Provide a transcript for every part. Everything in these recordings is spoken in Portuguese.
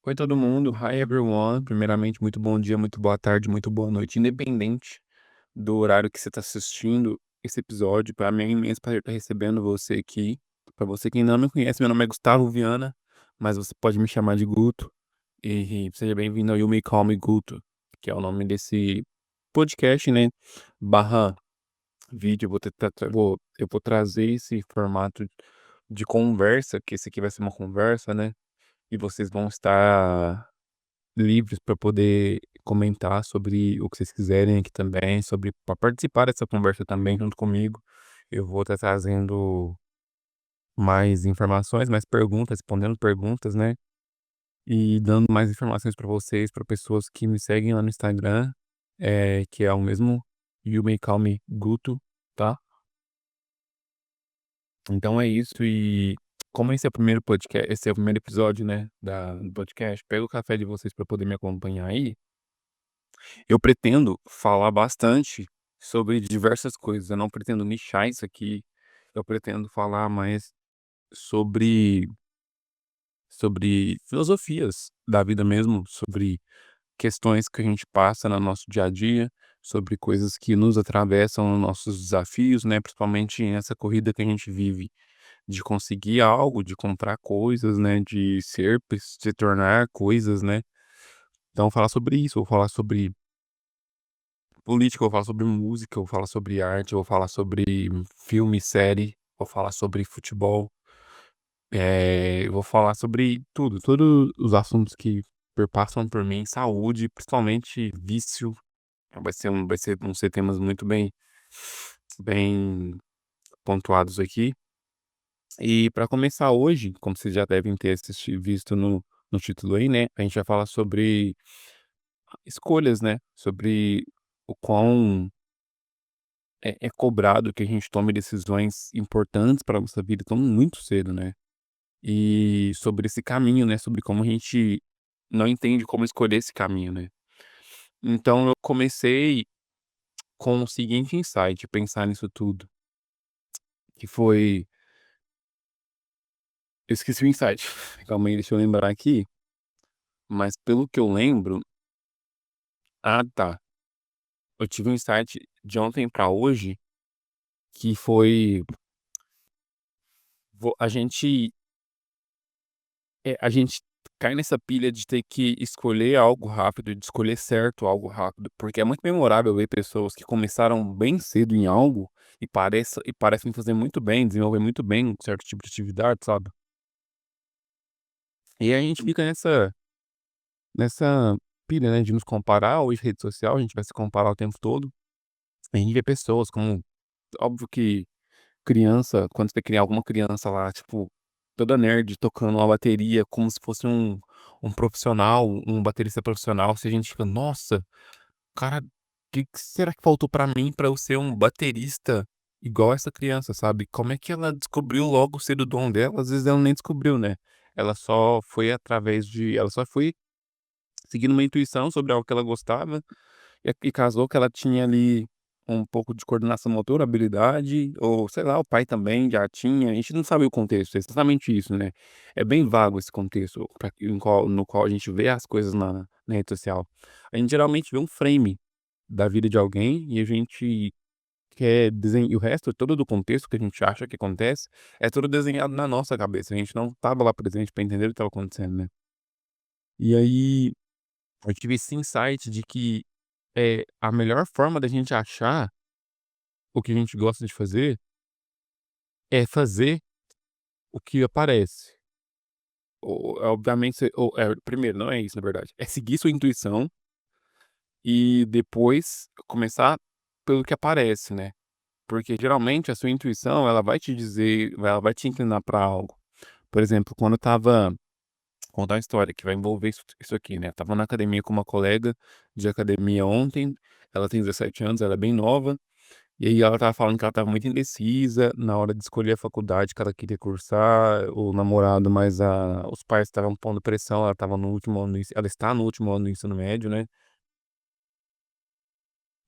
Oi, todo mundo. Hi, everyone. Primeiramente, muito bom dia, muito boa tarde, muito boa noite, independente do horário que você está assistindo esse episódio. Para mim é um imenso prazer estar recebendo você aqui. Para você que ainda não me conhece, meu nome é Gustavo Viana, mas você pode me chamar de Guto. E seja bem-vindo ao You May Call Me Guto, que é o nome desse podcast, né? Barra vídeo. Eu vou trazer esse formato de conversa, que esse aqui vai ser uma conversa, né? E vocês vão estar livres para poder comentar sobre o que vocês quiserem aqui também, sobre para participar dessa conversa também junto comigo. Eu vou estar trazendo mais informações, mais perguntas, respondendo perguntas, né? E dando mais informações para vocês, para pessoas que me seguem lá no Instagram, que é o mesmo You May Call Me Guto, tá? Então é isso. E como esse é o primeiro podcast, esse é o primeiro episódio, né, do podcast, pega o café de vocês para poder me acompanhar aí. Eu pretendo falar bastante sobre diversas coisas. Eu não pretendo nichar isso aqui. Eu pretendo falar mais sobre filosofias da vida mesmo, sobre questões que a gente passa no nosso dia a dia, sobre coisas que nos atravessam nos nossos desafios, né, principalmente nessa corrida que a gente vive, de conseguir algo, de comprar coisas, né, de se tornar coisas, né. Então falar sobre isso, vou falar sobre política, eu vou falar sobre música, eu vou falar sobre arte, eu vou falar sobre filme, série, vou falar sobre futebol, eu vou falar sobre tudo, todos os assuntos que perpassam por mim, saúde, principalmente vício. Vão ser temas muito bem pontuados aqui. E para começar hoje, como vocês já devem ter visto no título aí, né, a gente vai falar sobre escolhas, né, sobre o quão é cobrado que a gente tome decisões importantes para nossa vida tão muito cedo, né. E sobre esse caminho, né, sobre como a gente não entende como escolher esse caminho, né. Então eu comecei com o seguinte insight, pensar nisso tudo, que foi eu esqueci o insight, calma aí, deixa eu lembrar aqui, mas pelo que eu lembro tá, eu tive um insight de ontem pra hoje, que foi vo a gente cai nessa pilha de ter que escolher algo rápido, de escolher certo algo rápido, porque é muito memorável ver pessoas que começaram bem cedo em algo e parecem fazer muito bem, desenvolver muito bem um certo tipo de atividade, sabe. E aí a gente fica nessa pilha, né, de nos comparar. Hoje rede social, a gente vai se comparar o tempo todo. A gente vê pessoas como óbvio que criança, quando você cria alguma criança lá, tipo, toda nerd tocando uma bateria como se fosse um profissional, um baterista profissional, se a gente fica: "Nossa, cara, que será que faltou pra mim pra eu ser um baterista igual essa criança?", sabe. Como é que ela descobriu logo cedo o dom dela? Às vezes ela nem descobriu, né. Ela só foi seguindo uma intuição sobre algo que ela gostava e casou que ela tinha ali um pouco de coordenação motora, habilidade, ou sei lá, o pai também já tinha, a gente não sabe o contexto, é exatamente isso, né. É bem vago esse contexto no qual a gente vê as coisas na rede social. A gente geralmente vê um frame da vida de alguém e a gente quer desenhar e o resto todo do contexto que a gente acha que acontece, é tudo desenhado na nossa cabeça, a gente não estava lá presente pra entender o que estava acontecendo, né. E aí, eu tive esse insight de que, a melhor forma da gente achar o que a gente gosta de fazer, é fazer o que aparece. Obviamente primeiro, não é isso na verdade, é seguir sua intuição e depois começar pelo que aparece, né. Porque geralmente a sua intuição ela vai te dizer, ela vai te inclinar pra algo. Por exemplo, quando eu estava contar uma história que vai envolver isso aqui, né, eu estava na academia com uma colega de academia ontem, ela tem 17 anos, ela é bem nova. E aí ela estava falando que ela estava muito indecisa na hora de escolher a faculdade que ela queria cursar, o namorado, mas a os pais estavam pondo pressão, ela está no último ano do ensino médio, né.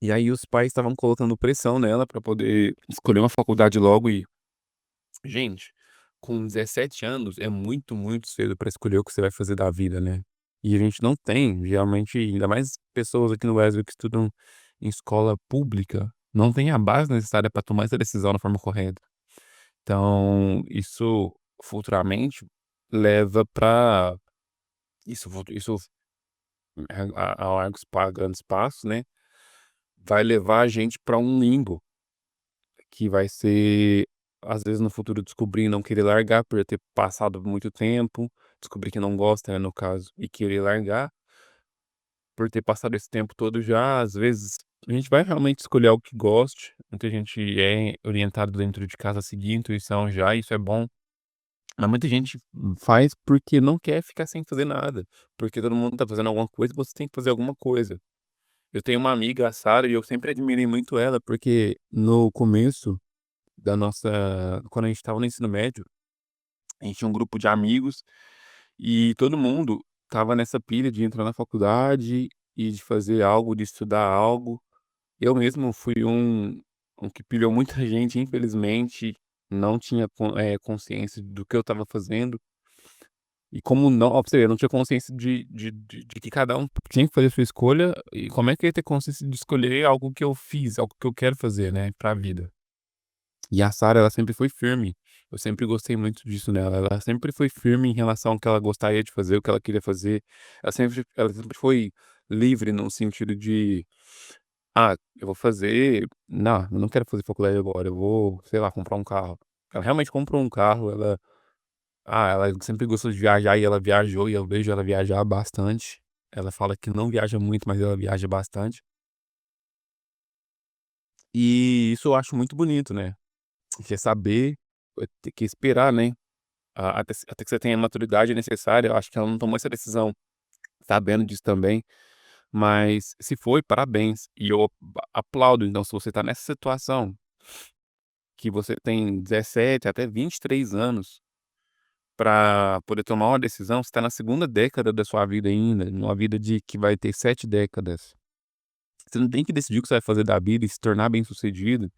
E aí os pais estavam colocando pressão nela pra poder escolher uma faculdade logo e, gente, com 17 anos é muito, muito cedo pra escolher o que você vai fazer da vida, né. E a gente não tem, geralmente, ainda mais pessoas aqui no Brasil que estudam em escola pública, não tem a base necessária para tomar essa decisão da forma correta. Então, isso futuramente leva para isso a grandes passos, né, vai levar a gente para um limbo, que vai ser, às vezes, no futuro descobrir e não querer largar por ter passado muito tempo, descobrir que não gosta, né, no caso, e querer largar, por ter passado esse tempo todo já, às vezes, a gente vai realmente escolher algo que goste, muita gente é orientado dentro de casa a seguir a intuição já, isso é bom. Mas muita gente faz porque não quer ficar sem fazer nada, porque todo mundo tá fazendo alguma coisa, você tem que fazer alguma coisa. Eu tenho uma amiga, a Sara, e eu sempre admirei muito ela, porque no começo da nossa quando a gente estava no ensino médio, a gente tinha um grupo de amigos e todo mundo estava nessa pilha de entrar na faculdade e de fazer algo, de estudar algo. Eu mesmo fui um que pilhou muita gente, infelizmente, não tinha consciência do que eu estava fazendo. E como não ó, pra você ver, eu não tinha consciência de que cada um tinha que fazer a sua escolha, e como é que eu ia ter consciência de escolher algo que eu fiz, algo que eu quero fazer, né, pra vida. E a Sara, ela sempre foi firme, eu sempre gostei muito disso nela, ela sempre foi firme em relação ao que ela gostaria de fazer, o que ela queria fazer, ela sempre foi livre no sentido de: "Ah, eu vou fazer não, eu não quero fazer faculdade agora, eu vou, sei lá, comprar um carro". Ela realmente comprou um carro, ela sempre gostou de viajar e ela viajou e eu vejo ela viajar bastante. Ela fala que não viaja muito, mas ela viaja bastante. E isso eu acho muito bonito, né. Você saber, ter que esperar, né, até que você tenha a maturidade necessária. Eu acho que ela não tomou essa decisão sabendo disso também, mas se foi, parabéns. E eu aplaudo, então, se você tá nessa situação, que você tem 17 até 23 anos para poder tomar uma decisão, você está na segunda década da sua vida ainda, numa vida de que vai ter 7 décadas. Você não tem que decidir o que você vai fazer da vida e se tornar bem-sucedido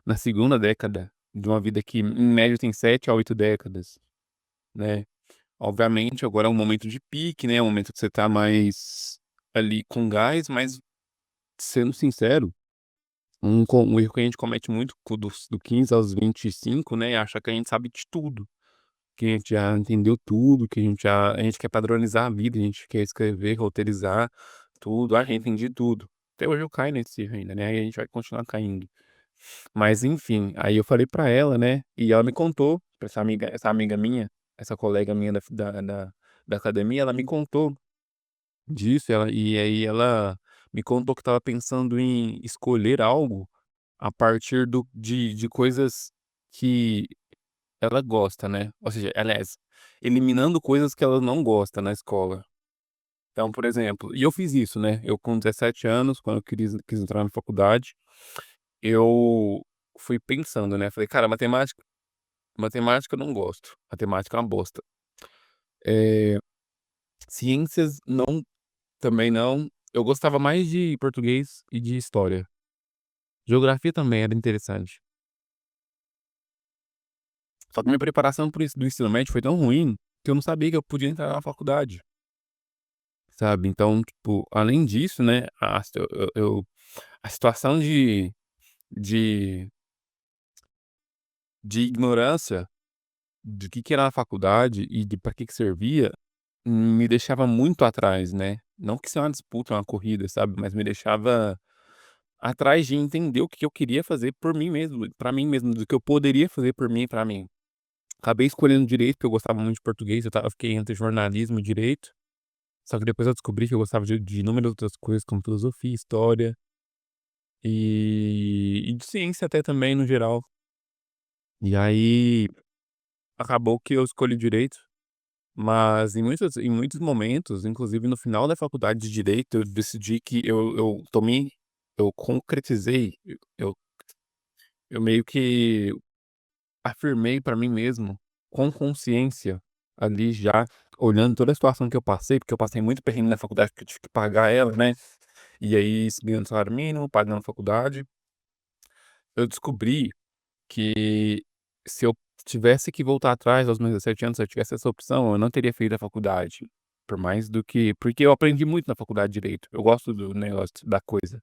na segunda década de uma vida que, em média, tem 7 a 8 décadas, né. Obviamente, agora é um momento de pique, né, é um momento que você tá mais ali com gás, mas sendo sincero, um erro que a gente comete muito do 15 aos 25, né, é achar que a gente sabe de tudo. Que a gente já entendeu tudo, que a gente quer padronizar a vida, a gente quer escrever, roteirizar tudo. "Ah, já entendi tudo". Até hoje eu caio nesse erro ainda, né, e a gente vai continuar caindo. Mas enfim, aí eu falei pra ela, né, e ela me contou, pra essa amiga minha, essa colega minha da academia, ela me contou disso, e aí ela me contou que estava pensando em escolher algo a partir de coisas que ela gosta, né, ou seja, aliás, eliminando coisas que ela não gosta na escola. Então, por exemplo, e eu fiz isso, né, eu com 17 anos, quando eu quis entrar na faculdade, eu fui pensando, né, falei: "Cara, matemática eu não gosto, matemática é uma bosta". Eh, ciências não, também não. Eu gostava mais de português e de história. Geografia também era interessante. Só que minha preparação para isso do ensino médio foi tão ruim, que eu não sabia que eu podia entrar na faculdade. Sabe, então, tipo, além disso, né, a situação de de ignorância do que era a faculdade e de pra que servia, me deixava muito atrás, né. Não que isso é uma disputa, uma corrida, sabe, mas me deixava atrás de entender o que eu queria fazer por mim mesmo, pra mim mesmo, do que eu poderia fazer por mim e pra mim. Acabei escolhendo direito, porque eu gostava muito de português, eu fiquei entre jornalismo e direito, só que depois eu descobri que eu gostava de inúmeras outras coisas, como filosofia, história. E de ciência até também no geral. E aí, acabou que eu escolhi direito, mas em muitos momentos, inclusive no final da faculdade de direito, eu decidi que eu concretizei, eu meio que afirmei pra mim mesmo, com consciência, ali já, olhando toda a situação que eu passei, porque eu passei muito perrengue na faculdade, porque eu tive que pagar ela, né, e aí ganhando salário mínimo, pagando a faculdade, eu descobri que se eu tivesse que voltar atrás aos meus 17 anos, se eu tivesse essa opção, eu não teria feito a faculdade. por mais do que porque eu aprendi muito na faculdade de direito, eu gosto do negócio da coisa,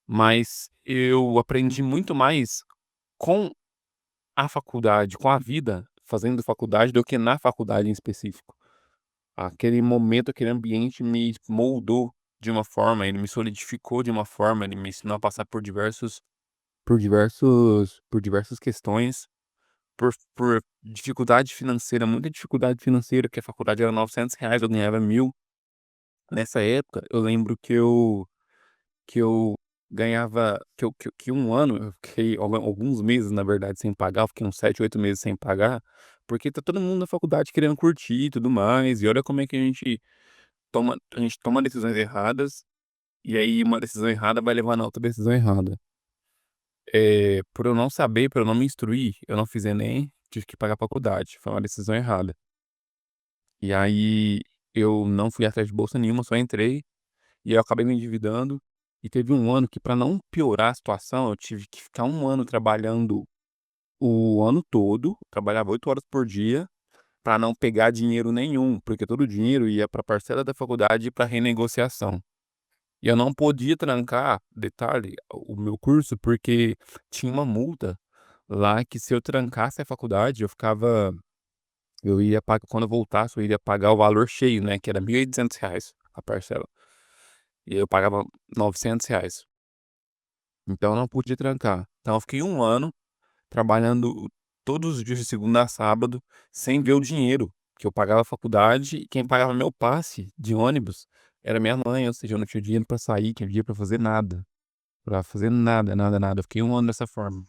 mas eu aprendi muito mais com a faculdade, com a vida, fazendo faculdade, do que na faculdade em específico. Aquele momento, aquele ambiente me moldou de uma forma, ele me solidificou de uma forma, ele me ensinou a passar por diversas questões, por dificuldade financeira, muita dificuldade financeira, que a faculdade era R$ 900, eu ganhava 1.000. Nessa época, eu lembro que eu ganhava que um ano eu fiquei alguns meses, na verdade, sem pagar, eu fiquei uns 7, 8 meses sem pagar, porque tá todo mundo na faculdade querendo curtir e tudo mais, e olha como é que a gente toma decisões erradas, e aí uma decisão errada vai levar na outra decisão errada. Por eu não saber, por eu não me instruir, eu não fiz ENEM, tive que pagar a faculdade, foi uma decisão errada. E aí eu não fui atrás de bolsa nenhuma, só entrei. E aí eu acabei me endividando, e teve um ano que, para não piorar a situação, eu tive que ficar um ano trabalhando o ano todo, trabalhava 8 horas por dia, para não pegar dinheiro nenhum, porque todo o dinheiro ia para parcela da faculdade e para renegociação. E eu não podia trancar, detalhe, o meu curso, porque tinha uma multa lá que, se eu trancasse a faculdade, eu ia pagar quando eu voltasse, eu iria pagar o valor cheio, né, que era R$ 1.800 a parcela, e eu pagava R$ 900. Então eu não pude trancar. Então eu fiquei um ano trabalhando todos os dias de segunda a sábado, sem ver o dinheiro, que eu pagava a faculdade, e quem pagava meu passe de ônibus era minha mãe, ou seja, eu não tinha dinheiro pra sair, tinha dinheiro pra fazer nada, nada, nada. Eu fiquei um ano dessa forma.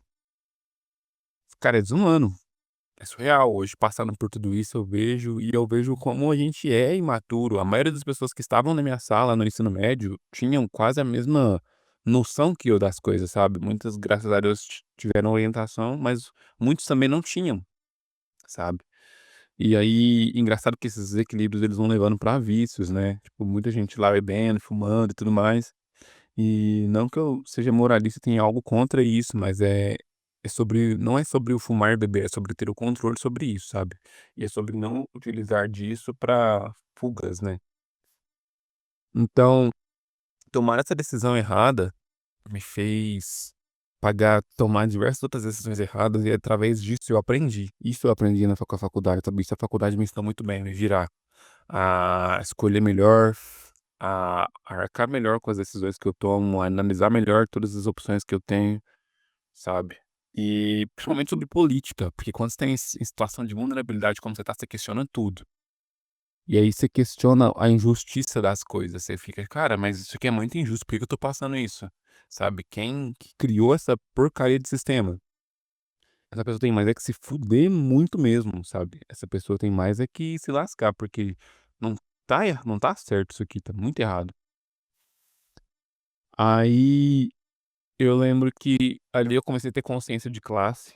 Cara, é desumano, é surreal. Hoje, passando por tudo isso, eu vejo como a gente é imaturo. A maioria das pessoas que estavam na minha sala no ensino médio tinham quase a mesma noção que eu das coisas, sabe. Muitas, graças a Deus, tiveram orientação, mas muitos também não tinham, sabe. E aí, engraçado que esses desequilíbrios eles vão levando pra vícios, né, tipo, muita gente lá bebendo, fumando e tudo mais. E não que eu seja moralista e tenha algo contra isso, mas não é sobre o fumar e beber, é sobre ter o controle sobre isso, sabe. E é sobre não utilizar disso pra fugas, né. Então, tomar essa decisão errada me fez tomar diversas outras decisões erradas, e através disso eu aprendi. Isso eu aprendi com a faculdade, sabe. Isso a faculdade me ensinou muito bem, a me virar, a escolher melhor, a arcar melhor com as decisões que eu tomo, a analisar melhor todas as opções que eu tenho, sabe. E principalmente sobre política, porque quando você tem em situação de vulnerabilidade como você questiona tudo. E aí você questiona a injustiça das coisas, você fica: "Cara, mas isso aqui é muito injusto, por que que eu tô passando isso?", sabe. Quem que criou essa porcaria de sistema? Essa pessoa tem mais é que se fuder muito mesmo, sabe. Essa pessoa tem mais é que se lascar, porque não não tá certo isso aqui, tá muito errado. Aí eu lembro que ali eu comecei a ter consciência de classe,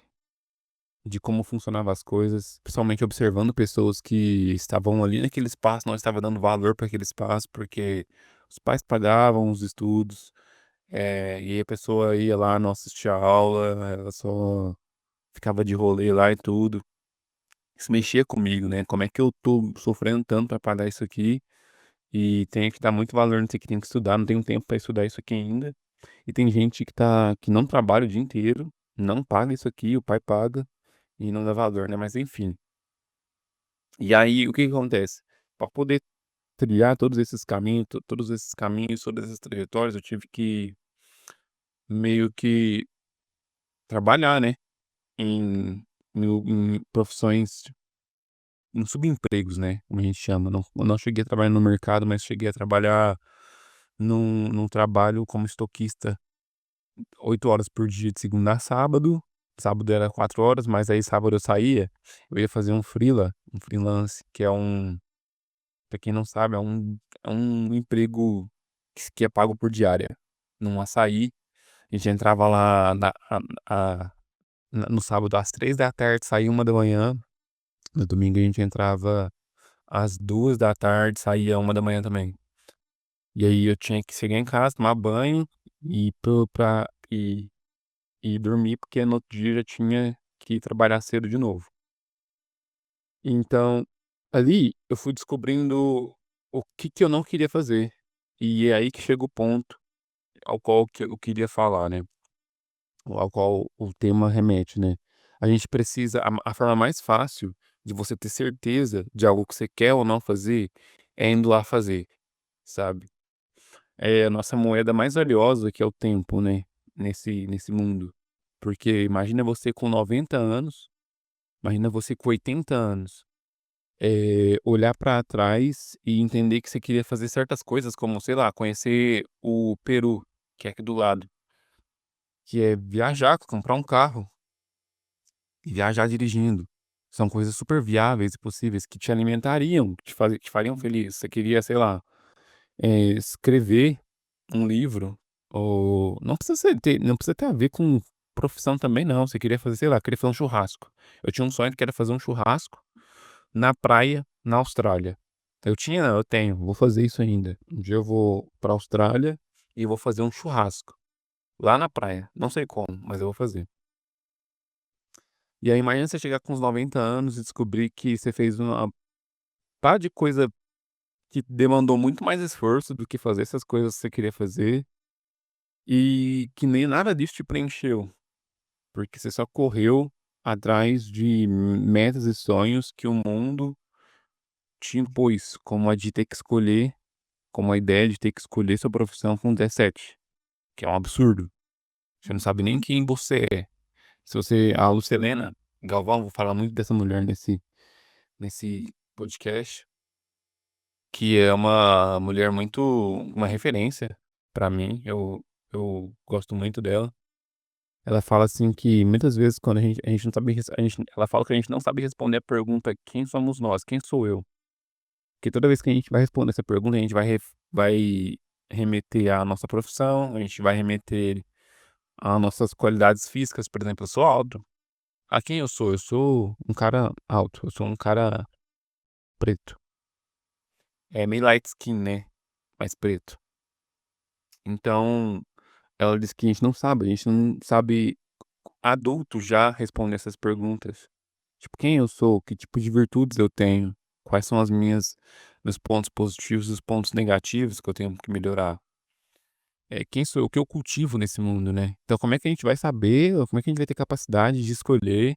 de como funcionavam as coisas, principalmente observando pessoas que estavam ali naquele espaço, não estava dando valor para aquele espaço, porque os pais pagavam os estudos, e aí a pessoa ia lá, não assistia a aula, ela só ficava de rolê lá e tudo. Isso mexia comigo, né, como é que eu tô sofrendo tanto para pagar isso aqui, e tenho que dar muito valor nisso aqui, tenho que estudar, não tenho tempo para estudar isso aqui ainda. E tem gente que não trabalha o dia inteiro, não paga isso aqui, o pai paga, e não dá valor, né, mas enfim. E aí, o que que acontece? Para poder trilhar todos esses caminhos, todas essas trajetórias, eu tive que meio que trabalhar, né, em em profissões, em subempregos, né, como a gente chama. Não, eu não cheguei a trabalhar no mercado, mas cheguei a trabalhar num trabalho como estoquista, 8 horas por dia de segunda a sábado. Sábado era 4 horas, mas aí sábado eu saía, eu ia fazer um freelance, que é pra quem não sabe, é um emprego que é pago por diária. Num açaí, a gente entrava lá a no sábado às 3 da tarde, saía 1 da manhã. No domingo a gente entrava às 2 da tarde, saía 1 da manhã também. E aí eu tinha que chegar em casa, tomar banho e ir e dormir, porque no outro dia eu já tinha que ir trabalhar cedo de novo. Então, ali eu fui descobrindo o que que eu não queria fazer. E é aí que chega o ponto ao qual que eu queria falar, né, ao qual o tema remete, né. A gente precisa a forma mais fácil de você ter certeza de algo que você quer ou não fazer, é indo lá fazer, sabe. É a nossa moeda mais valiosa que é o tempo, né, nesse mundo. Porque imagina você com 90 anos, imagina você com 80 anos, olhar pra trás e entender que você queria fazer certas coisas como, sei lá, conhecer o Peru, que é aqui do lado, que é viajar, comprar um carro e viajar dirigindo. São coisas super viáveis e possíveis que te alimentariam, que te fariam feliz. Você queria, sei lá, escrever um livro, ou não precisa ter a ver com profissão também não, você queria fazer, sei lá, queria fazer um churrasco. Eu tinha um sonho que era fazer um churrasco na praia, na Austrália. Eu tenho, vou fazer isso ainda. Um dia eu vou pra Austrália e vou fazer um churrasco, lá na praia, não sei como, mas eu vou fazer. E aí imagina você chegar com uns 90 anos e descobrir que você fez uma pá de coisa que demandou muito mais esforço do que fazer essas coisas que você queria fazer, e que nem nada disso te preencheu. Porque você só correu atrás de metas e sonhos que o mundo te impôs, como a de ter que escolher como a ideia de ter que escolher sua profissão com 17, que é um absurdo. Você não sabe nem quem você é. Se você a Lucelena Galvão, vou falar muito dessa mulher nesse podcast, que é uma mulher muito uma referência pra mim, eu gosto muito dela. Ela fala assim que muitas vezes quando a gente não sabe res a gente ela fala que a gente não sabe responder a pergunta: "Quem somos nós? Quem sou eu?". Porque toda vez que a gente vai responder essa pergunta, a gente vai remeter à nossa profissão, a gente vai remeter às nossas qualidades físicas, por exemplo, eu sou alto. A quem eu sou? Eu sou um cara alto, eu sou um cara preto. É meio light skin, né, mais preto. Então, ela disse que a gente não sabe adulto já responder essas perguntas. Tipo, quem eu sou? Que tipo de virtudes eu tenho? Quais são as minhas meus pontos positivos e os pontos negativos que eu tenho que melhorar? Quem sou eu? O que eu cultivo nesse mundo, né? Então como é que a gente vai saber, ou como é que a gente vai ter capacidade de escolher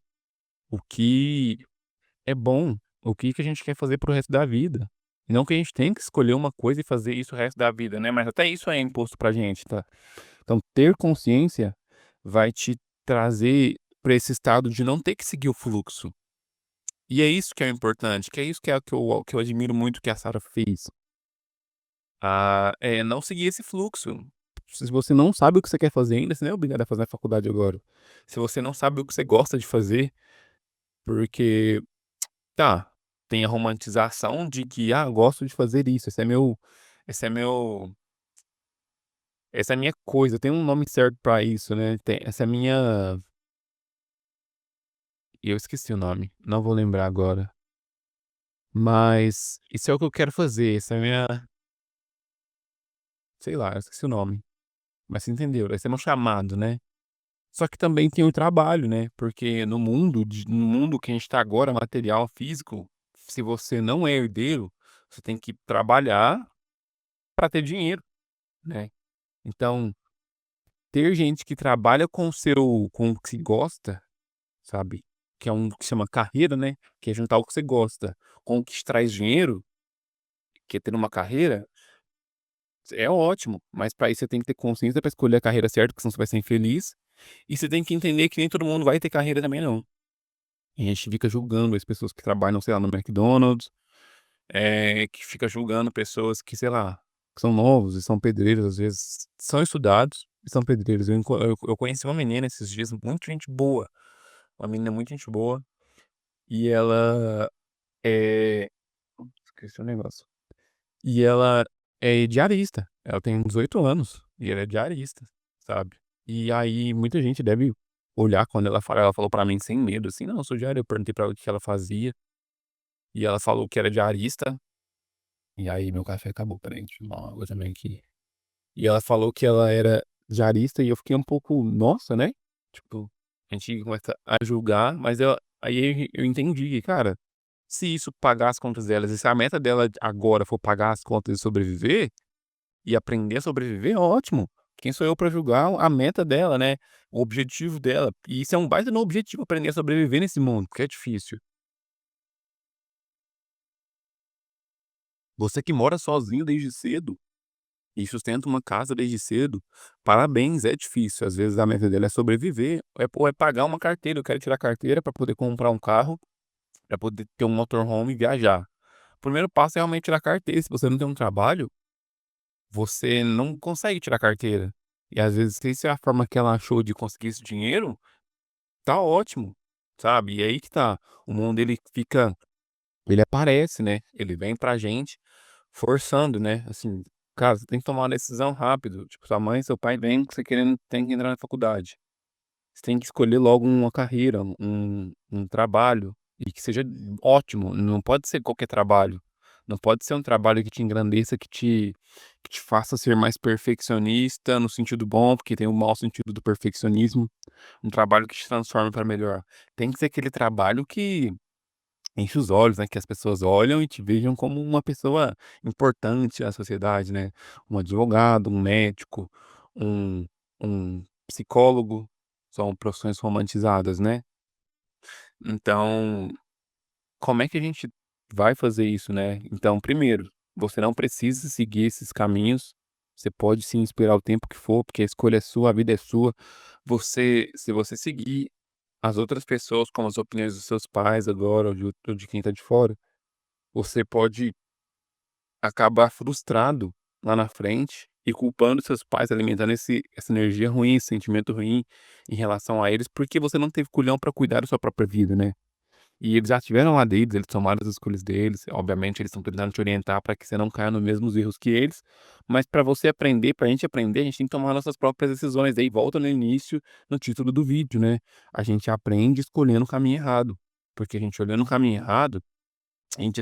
o que é bom, o que que a gente quer fazer para o resto da vida? E não que a gente tem que escolher uma coisa e fazer isso o resto da vida, né, mas até isso é imposto pra gente, tá? Então ter consciência vai te trazer pra esse estado de não ter que seguir o fluxo. E é isso que é o importante, que é isso que é o que eu admiro muito que a Sarah fez. Não seguir esse fluxo. Se você não sabe o que você quer fazer ainda, você não é obrigado a fazer a faculdade agora. Se você não sabe o que você gosta de fazer, porque, tá, tem a romantização de que: "Ah, gosto de fazer isso, esse é meu essa é a minha coisa", tem um nome certo pra isso, né, tem essa é a minha eu esqueci o nome, não vou lembrar agora. Mas isso é o que eu quero fazer, essa é a minha sei lá, eu esqueci o nome, mas você entendeu, esse é meu chamado, né. Só que também tem o trabalho, né, porque no mundo que a gente tá agora, material, físico, se você não é herdeiro, você tem que trabalhar pra ter dinheiro, né. Então, ter gente que trabalha com o que se gosta, sabe, que é um que chama carreira, né, que é juntar o que você gosta com o que te traz dinheiro, que é ter uma carreira, é ótimo, mas pra isso você tem que ter consciência pra escolher a carreira certa, porque senão você vai ser infeliz, e você tem que entender que nem todo mundo vai ter carreira também não. E a gente fica julgando as pessoas que trabalham, sei lá, no McDonald's, que fica julgando pessoas que, sei lá, que são novos e são pedreiros, às vezes são estudados e são pedreiros. Eu conheci uma menina esses dias, muito gente boa, uma menina muito gente boa, e ela é esqueci o negócio. E ela é diarista, ela tem 18 anos e ela é diarista, sabe. E aí muita gente deve olhar quando ela falou pra mim sem medo, assim: "Não, eu sou diarista", eu perguntei pra ela o que ela fazia. E ela falou que era diarista, e aí meu café acabou, espera aí, deixa eu tomar uma água também aqui. E ela falou que ela era diarista e eu fiquei um pouco, nossa, né, tipo, a gente começa a julgar, mas aí eu entendi, cara, Se isso pagar as contas delas e se a meta dela agora for pagar as contas e sobreviver, e aprender a sobreviver, ótimo. Quem sou eu pra julgar a meta dela, né, o objetivo dela. E isso é um baita no objetivo, aprender a sobreviver nesse mundo, porque é difícil. Você que mora sozinho desde cedo e sustenta uma casa desde cedo, parabéns, é difícil. Às vezes a meta dela é sobreviver, ou é pagar uma carteira. Eu quero tirar a carteira para poder comprar um carro, para poder ter um motorhome e viajar. O primeiro passo é realmente tirar a carteira. Se você não tem um trabalho, você não consegue tirar a carteira. E às vezes, se isso é a forma que ela achou de conseguir esse dinheiro, tá ótimo, sabe. E aí que tá, o mundo ele aparece, né, ele vem pra gente forçando, né, assim: "Cara, você tem que tomar uma decisão rápido", tipo, sua mãe, seu pai vem você querendo tem que entrar na faculdade. Você tem que escolher logo uma carreira, um trabalho, e que seja ótimo, não pode ser qualquer trabalho. Não pode ser um trabalho que te engrandeça, que te faça ser mais perfeccionista no sentido bom, porque tem o mau sentido do perfeccionismo, um trabalho que te transforme para melhor. Tem que ser aquele trabalho que enche os olhos, né, que as pessoas olham e te vejam como uma pessoa importante à sociedade, né. Um advogado, um médico, um um psicólogo, são profissões romantizadas, né. Então, como é que a gente vai fazer isso, né? Então, primeiro, você não precisa seguir esses caminhos, você pode se inspirar o tempo que for, porque a escolha é sua, a vida é sua. Se você seguir as outras pessoas, como as opiniões dos seus pais agora ou de quem tá de fora, você pode acabar frustrado lá na frente e culpando seus pais, alimentando essa energia ruim, esse sentimento ruim em relação a eles, porque você não teve culhão pra cuidar da sua própria vida, né. E eles já tiveram lá deles, eles tomaram as escolhas deles, obviamente eles estão tentando te orientar para que você não caia nos mesmos erros que eles, mas para você aprender, pra gente aprender, a gente tem que tomar nossas próprias decisões, daí volta no início, no título do vídeo, né, a gente aprende escolhendo o caminho errado, porque a gente olhando o caminho errado, a gente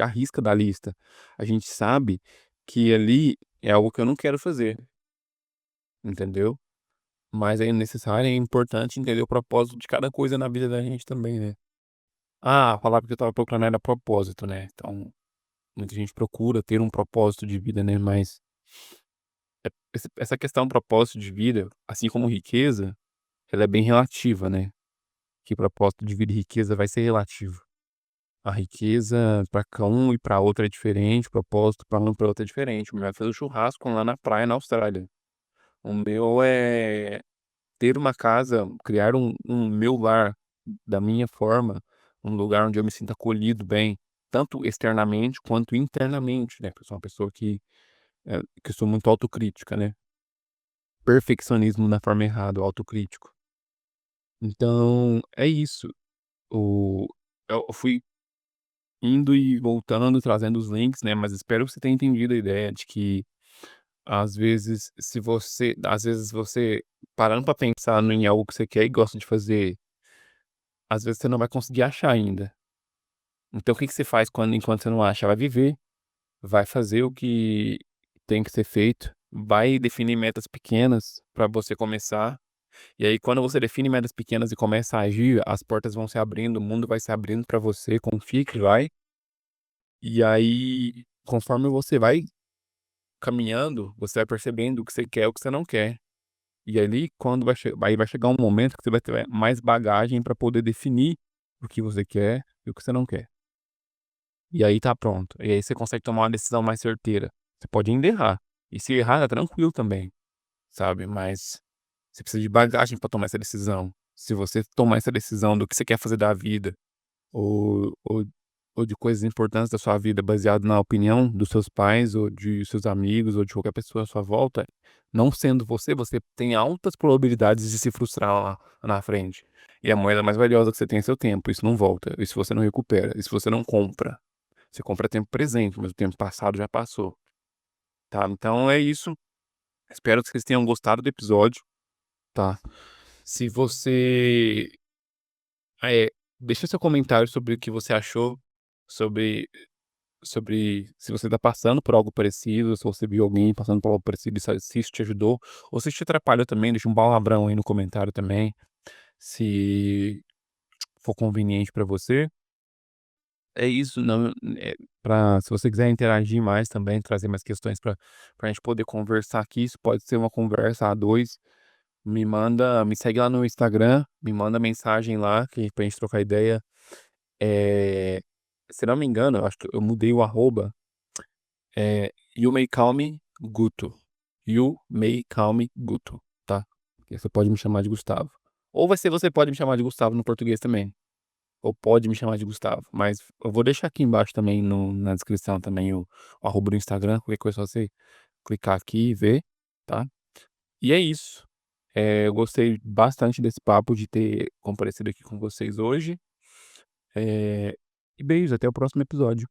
arrisca da lista, a gente sabe que ali é algo que eu não quero fazer, entendeu? Mas é necessário, é importante entender o propósito de cada coisa na vida da gente também, né. Ah, a palavra que eu estava procurando era propósito, né, então, muita gente procura ter um propósito de vida, né, mas essa questão propósito de vida, assim como riqueza, ela é bem relativa, né, que propósito de vida e riqueza vai ser relativo. A riqueza para um e para outro é diferente, o propósito para um e para outro é diferente. O meu é fazer um churrasco lá na praia na Austrália. O meu é ter uma casa, criar um meu lar da minha forma, um lugar onde eu me sinta acolhido bem, tanto externamente quanto internamente, né, porque eu sou uma pessoa que eu sou muito autocrítica, né. Perfeccionismo na forma errada, o autocrítico. Então, é isso, o eu fui indo e voltando, trazendo os links, né, mas espero que você tenha entendido a ideia de que, às vezes você parando pra pensar em algo que você quer e gosta de fazer, às vezes você não vai conseguir achar ainda. Então o que que você faz enquanto você não acha? Vai viver, vai fazer o que tem que ser feito, vai definir metas pequenas pra você começar, e aí quando você define metas pequenas e começa a agir, as portas vão se abrindo, o mundo vai se abrindo pra você, confia que vai. E aí, conforme você vai caminhando, você vai percebendo o que você quer e o que você não quer. E ali, quando vai chegar um momento que você vai ter mais bagagem para poder definir o que você quer e o que você não quer. E aí tá pronto. E aí você consegue tomar uma decisão mais certeira. Você pode ainda errar. E se errar, tá tranquilo também, sabe? Mas você precisa de bagagem para tomar essa decisão. Se você tomar essa decisão do que você quer fazer da vida, ou ou ou de coisas importantes da sua vida baseado na opinião dos seus pais ou de seus amigos ou de qualquer pessoa à sua volta, não sendo você, você tem altas probabilidades de se frustrar lá na frente. E a moeda mais valiosa que você tem é seu tempo, isso não volta, isso você não recupera, isso você não compra. Você compra tempo presente, mas o tempo passado já passou, tá. Então é isso, espero que vocês tenham gostado do episódio, tá. Se você deixa seu comentário sobre o que você achou, sobre se você tá passando por algo parecido, se você viu alguém passando por algo parecido e se isso te ajudou, ou se te atrapalhou também, deixa um palavrão aí no comentário também, se for conveniente pra você. é isso, não, se você quiser interagir mais também, trazer mais questões pra gente poder conversar aqui, isso pode ser uma conversa a 2, me segue lá no Instagram, me manda mensagem lá pra gente trocar ideia. Se não me engano, eu acho que eu mudei o arroba, You May Call Me Guto. You May Call Me Guto, tá? Porque você pode me chamar de Gustavo. Ou você pode me chamar de Gustavo no português também. Ou pode me chamar de Gustavo. Mas eu vou deixar aqui embaixo também na descrição também o arroba do Instagram. Qualquer coisa é só você clicar aqui e ver, tá? E é isso. Eu gostei bastante desse papo, de ter comparecido aqui com vocês hoje. E beijos, até o próximo episódio.